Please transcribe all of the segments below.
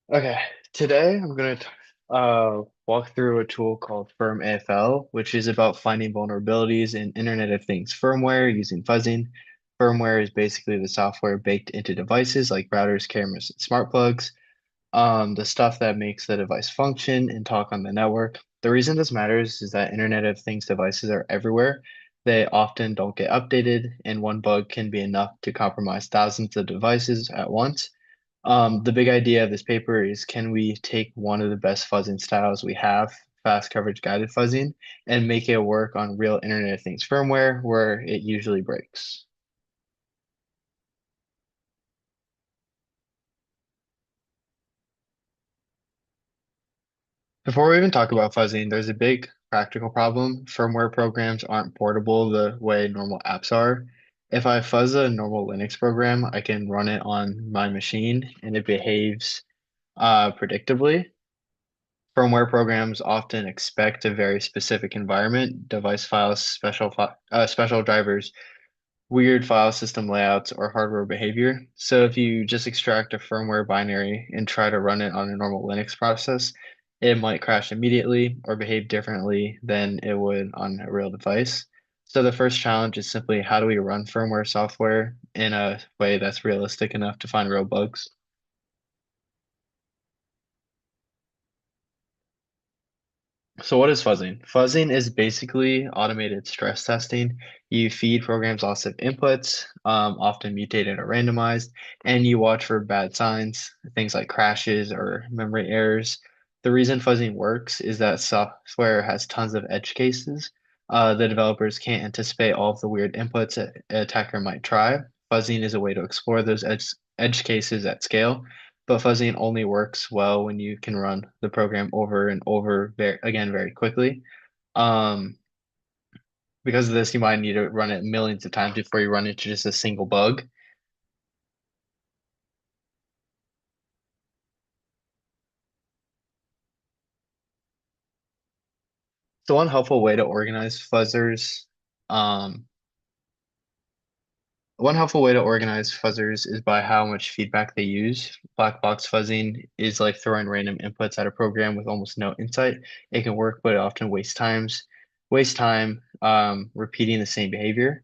Okay, today I'm going to walk through a tool called FIRM-AFL, which is about finding vulnerabilities in Internet of Things firmware using fuzzing. Firmware is basically the software baked into devices like routers, cameras, and smart plugs, the stuff that makes the device function and talk on the network. The reason this matters is that Internet of Things devices are everywhere. They often don't get updated, and one bug can be enough to compromise thousands of devices at once. The big idea of this paper is can we take one of the best fuzzing styles we have, fast coverage guided fuzzing, and make it work on real Internet of Things firmware where it usually breaks? Before we even talk about fuzzing, there's a big practical problem. Firmware programs aren't portable the way normal apps are. If I fuzz a normal Linux program, I can run it on my machine and it behaves predictably. Firmware programs often expect a very specific environment, device files, special drivers, weird file system layouts, or hardware behavior. So if you just extract a firmware binary and try to run it on a normal Linux process, it might crash immediately or behave differently than it would on a real device. So the first challenge is simply how do we run firmware software in a way that's realistic enough to find real bugs? So what is fuzzing? Fuzzing is basically automated stress testing. You feed programs lots of inputs, often mutated or randomized, and you watch for bad signs, things like crashes or memory errors. The reason fuzzing works is that software has tons of edge cases. The developers can't anticipate all of the weird inputs an attacker might try. Fuzzing is a way to explore those edge cases at scale, but fuzzing only works well when you can run the program over and over again very quickly. Um, because of this, you might need to run it millions of times before you run into just a single bug. So um, one helpful way to organize fuzzers is by how much feedback they use. Black box fuzzing is like throwing random inputs at a program with almost no insight. It can work, but it often wastes time repeating the same behavior.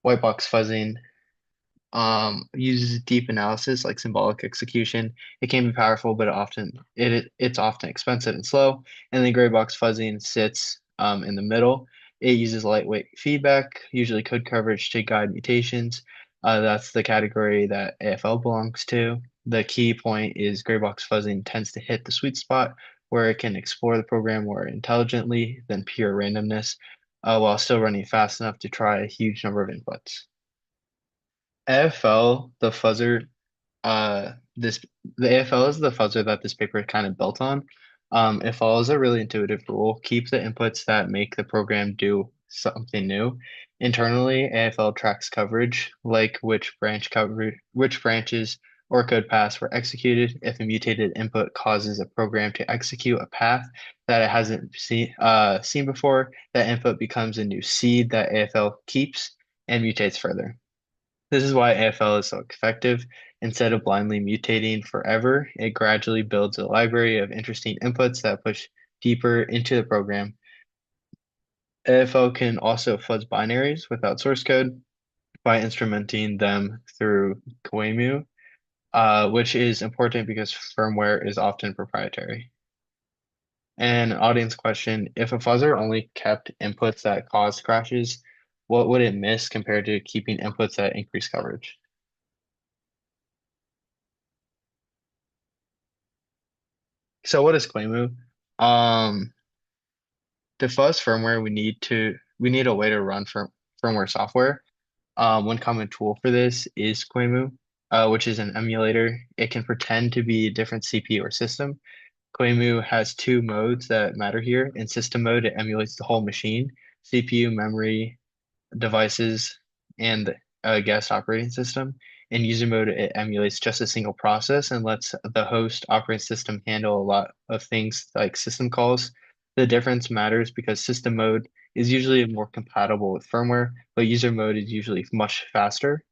White box fuzzing uses deep analysis like symbolic execution. It can be powerful, but it's often expensive and slow. And then gray box fuzzing sits in the middle. It uses lightweight feedback, usually code coverage to guide mutations. That's the category that AFL belongs to. The key point is gray box fuzzing tends to hit the sweet spot where it can explore the program more intelligently than pure randomness, while still running fast enough to try a huge number of inputs. AFL, the fuzzer, this the AFL is the fuzzer that this paper kind of built on. It follows a really intuitive rule: keep the inputs that make the program do something new. Internally, AFL tracks coverage, like which branches or code paths were executed. If a mutated input causes a program to execute a path that it hasn't seen before, that input becomes a new seed that AFL keeps and mutates further. This is why AFL is so effective. Instead of blindly mutating forever, it gradually builds a library of interesting inputs that push deeper into the program. AFL can also fuzz binaries without source code by instrumenting them through QEMU, which is important because firmware is often proprietary. And audience question, if a fuzzer only kept inputs that cause crashes, what would it miss compared to keeping inputs that increase coverage? So what is QEMU? Um, to fuzz firmware, we need a way to run firmware software. One common tool for this is QEMU, which is an emulator. It can pretend to be a different CPU or system. QEMU has two modes that matter here. In system mode, it emulates the whole machine, CPU, memory, devices, and a guest operating system. In user mode, it emulates just a single process and lets the host operating system handle a lot of things like system calls. The difference matters because system mode is usually more compatible with firmware, but user mode is usually much faster.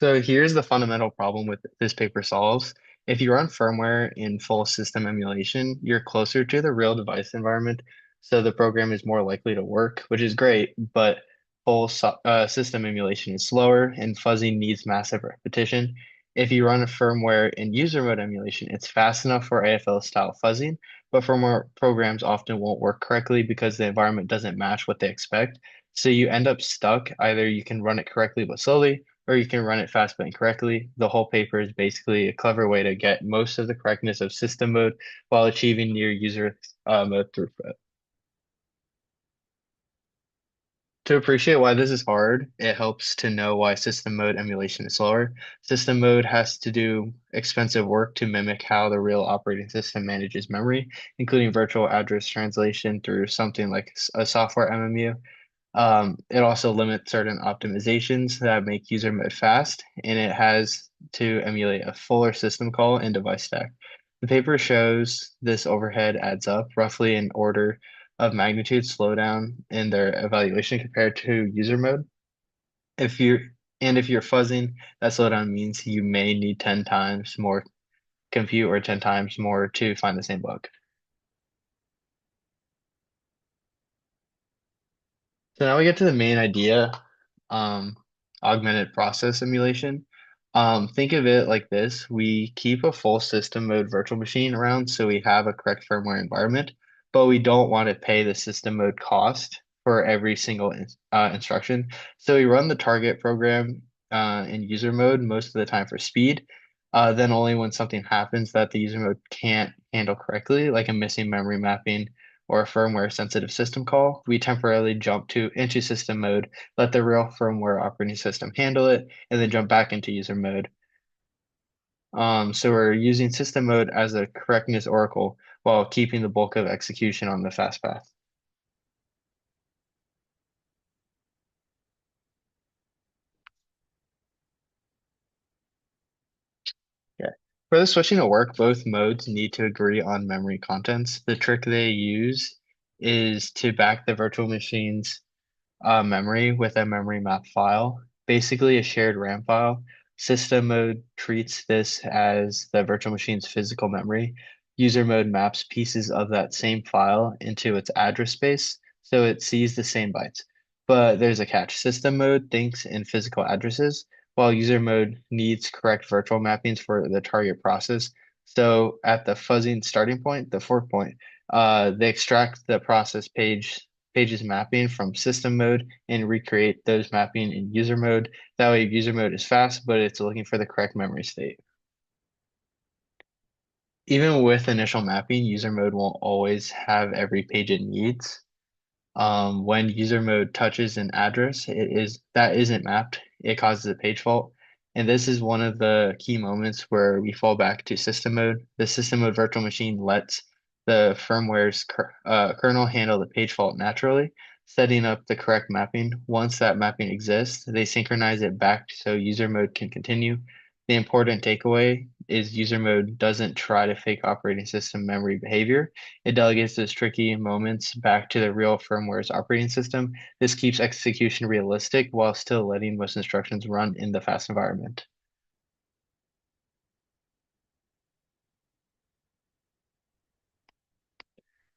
So here's the fundamental problem with this paper solves. If you run firmware in full system emulation, you're closer to the real device environment, so the program is more likely to work, which is great, but system emulation is slower and fuzzy needs massive repetition. If you run a firmware in user mode emulation, it's fast enough for AFL style fuzzing, but firmware programs often won't work correctly because the environment doesn't match what they expect. So you end up stuck. Either you can run it correctly but slowly, or you can run it fast but incorrectly. The whole paper is basically a clever way to get most of the correctness of system mode while achieving near user mode throughput. To appreciate why this is hard, it helps to know why system mode emulation is slower. System mode has to do expensive work to mimic how the real operating system manages memory, including virtual address translation through something like a software MMU. It also limits certain optimizations that make user mode fast, and it has to emulate a fuller system call and device stack. The paper shows this overhead adds up roughly in order of magnitude slowdown in their evaluation compared to user mode. If you're if you're fuzzing, that slowdown means you may need 10 times more compute or 10 times more to find the same bug. So now we get to the main idea, um, augmented process simulation. Think of it like this. We keep a full system mode virtual machine around so we have a correct firmware environment, but we don't want to pay the system mode cost for every single instruction. So we run the target program in user mode most of the time for speed. Then only when something happens that the user mode can't handle correctly, like a missing memory mapping or a firmware sensitive system call, we temporarily jump to into system mode, let the real firmware operating system handle it, and then jump back into user mode. So we're using system mode as a correctness oracle while keeping the bulk of execution on the fast path. Yeah. For the switching to work, both modes need to agree on memory contents. The trick they use is to back the virtual machine's memory with a memory map file, basically a shared RAM file. System mode treats this as the virtual machine's physical memory. User mode maps pieces of that same file into its address space, so it sees the same bytes. But there's a catch. System mode thinks in physical addresses, while user mode needs correct virtual mappings for the target process. So at the fuzzing starting point, the fork point, they extract the process pages mapping from system mode and recreate those mapping in user mode. That way, user mode is fast, but it's looking for the correct memory state. Even with initial mapping, user mode won't always have every page it needs. When user mode touches an address, it is that isn't mapped. It causes a page fault. And this is one of the key moments where we fall back to system mode. The system mode virtual machine lets the firmware's kernel handle the page fault naturally, setting up the correct mapping. Once that mapping exists, they synchronize it back so user mode can continue. The important takeaway is user mode doesn't try to fake operating system memory behavior. It delegates those tricky moments back to the real firmware's operating system. This keeps execution realistic while still letting most instructions run in the fast environment.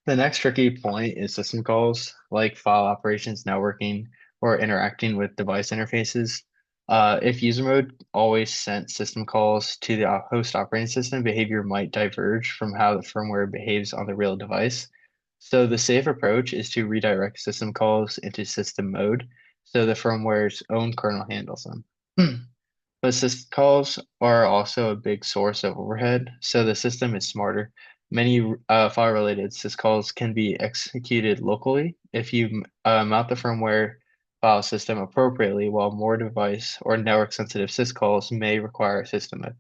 The next tricky point is system calls, like file operations, networking, or interacting with device interfaces. If user mode always sent system calls to the host operating system, behavior might diverge from how the firmware behaves on the real device. So the safe approach is to redirect system calls into system mode so the firmware's own kernel handles them. But syscalls are also a big source of overhead, so the system is smarter. Many file-related syscalls can be executed locally if you mount the firmware file system appropriately, while more device or network-sensitive syscalls may require a system mode.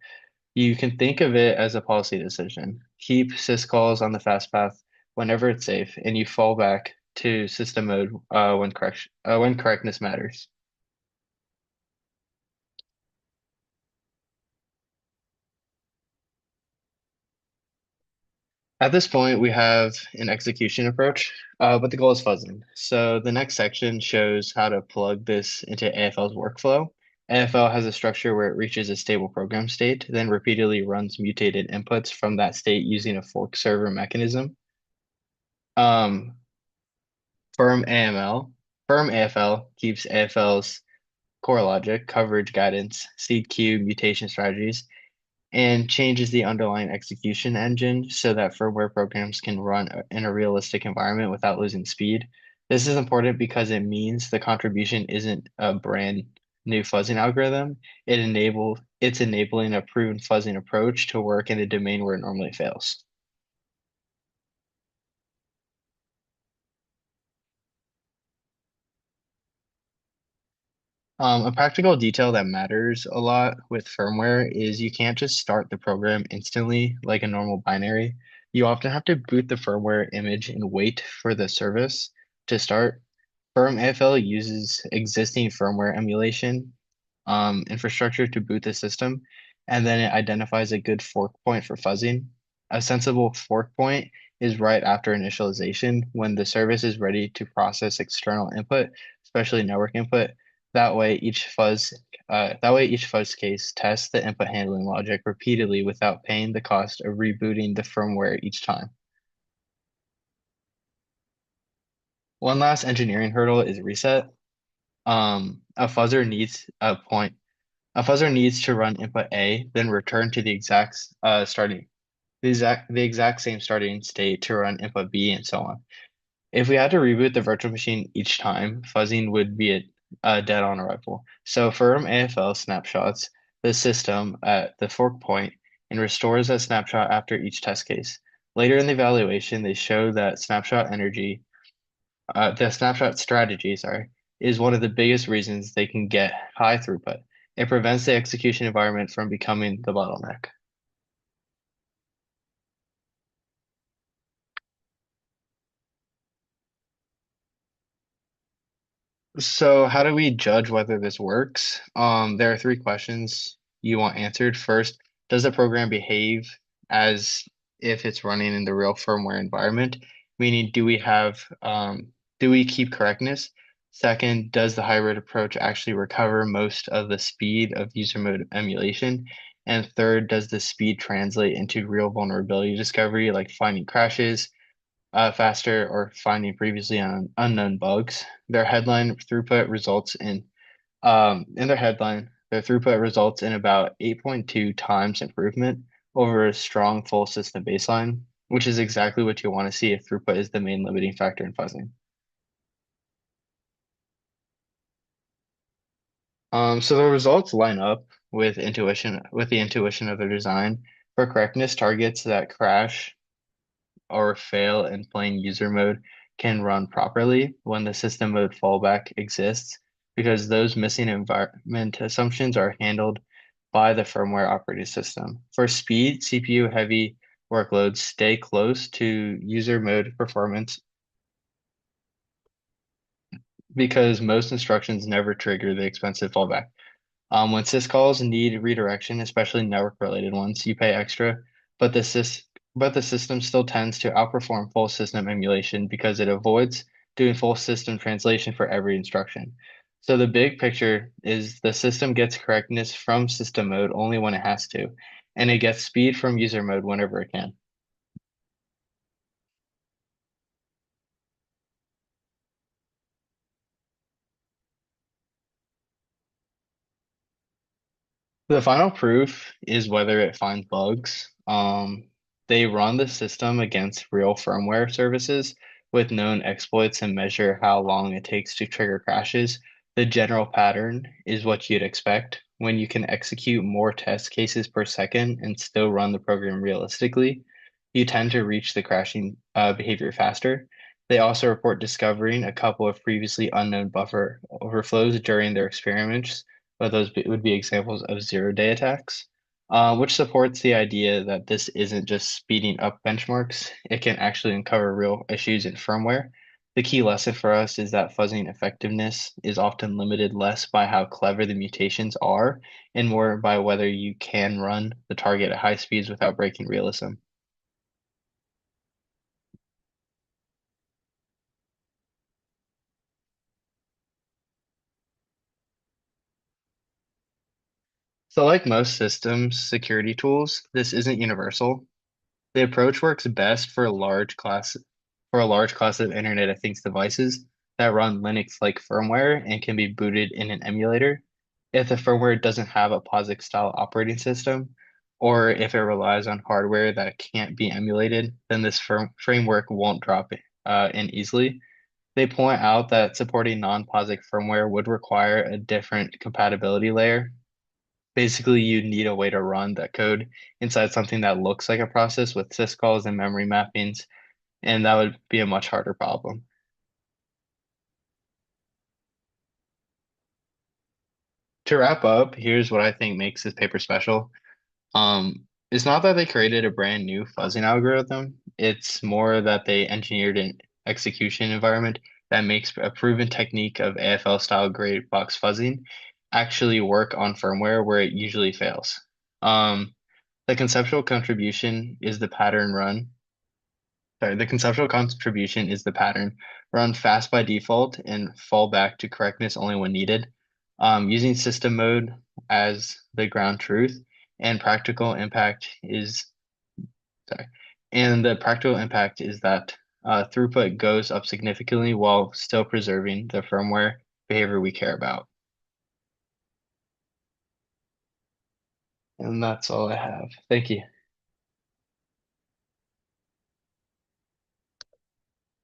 You can think of it as a policy decision. Keep syscalls on the fast path whenever it's safe, and you fall back to system mode when correctness matters. At this point, we have an execution approach, but the goal is fuzzing. So the next section shows how to plug this into AFL's workflow. AFL has a structure where it reaches a stable program state, then repeatedly runs mutated inputs from that state using a fork server mechanism. Um, Firm AML, Firm AFL keeps AFL's core logic, coverage guidance, seed queue, mutation strategies, and changes the underlying execution engine so that firmware programs can run in a realistic environment without losing speed. This is important because it means the contribution isn't a brand new fuzzing algorithm. It's enabling a proven fuzzing approach to work in a domain where it normally fails. A practical detail that matters a lot with firmware is you can't just start the program instantly like a normal binary. You often have to boot the firmware image and wait for the service to start. FIRM-AFL uses existing firmware emulation infrastructure to boot the system, and then it identifies a good fork point for fuzzing. A sensible fork point is right after initialization when the service is ready to process external input, especially network input. That way each fuzz case tests the input handling logic repeatedly without paying the cost of rebooting the firmware each time. One last engineering hurdle is reset. Um, a fuzzer needs a point A fuzzer needs to run input A, then return to the exact same starting state to run input B and so on. If we had to reboot the virtual machine each time, fuzzing would be a dead-on arrival. So firm AFL snapshots the system at the fork point and restores that snapshot after each test case. Later in the evaluation, they show that the snapshot strategy, sorry, is one of the biggest reasons they can get high throughput. It prevents the execution environment from becoming the bottleneck. So, how do we judge whether this works? There are three questions you want answered. First, does the program behave as if it's running in the real firmware environment? Meaning, do we keep correctness? Second, does the hybrid approach actually recover most of the speed of user mode emulation? And third, does the speed translate into real vulnerability discovery, like finding crashes, faster or finding previously unknown bugs. Their throughput results in about 8.2 times improvement over a strong full system baseline, which is exactly what you want to see if throughput is the main limiting factor in fuzzing. So the results line up with the intuition of their design. For correctness, targets that crash or fail in plain user mode can run properly when the system mode fallback exists because those missing environment assumptions are handled by the firmware operating system. For speed, CPU heavy workloads stay close to user mode performance because most instructions never trigger the expensive fallback. When syscalls need redirection, especially network-related ones, you pay extra, but the system still tends to outperform full system emulation because it avoids doing full system translation for every instruction. So the big picture is the system gets correctness from system mode only when it has to, and it gets speed from user mode whenever it can. The final proof is whether it finds bugs. They run the system against real firmware services with known exploits and measure how long it takes to trigger crashes. The general pattern is what you'd expect. When you can execute more test cases per second and still run the program realistically, you tend to reach the crashing behavior faster. They also report discovering a couple of previously unknown buffer overflows during their experiments, but would be examples of zero-day attacks, which supports the idea that this isn't just speeding up benchmarks. It can actually uncover real issues in firmware. The key lesson for us is that fuzzing effectiveness is often limited less by how clever the mutations are and more by whether you can run the target at high speeds without breaking realism. So like most systems security tools, this isn't universal. The approach works best for a large class of Internet of Things devices that run Linux-like firmware and can be booted in an emulator. If the firmware doesn't have a POSIX style operating system, or if it relies on hardware that can't be emulated, then this framework won't drop in easily. They point out that supporting non-POSIX firmware would require a different compatibility layer. Basically, you need a way to run that code inside something that looks like a process with syscalls and memory mappings, and that would be a much harder problem. To wrap up, here's what I think makes this paper special. It's not that they created a brand new fuzzing algorithm. It's more that they engineered an execution environment that makes a proven technique of AFL style Greybox fuzzing actually work on firmware where it usually fails. Um, the conceptual contribution is the pattern run. Sorry, the conceptual contribution is the pattern. Run fast by default and fall back to correctness only when needed. Using system mode as the ground truth and practical impact is sorry. And the practical impact is that throughput goes up significantly while still preserving the firmware behavior we care about. And that's all I have. Thank you.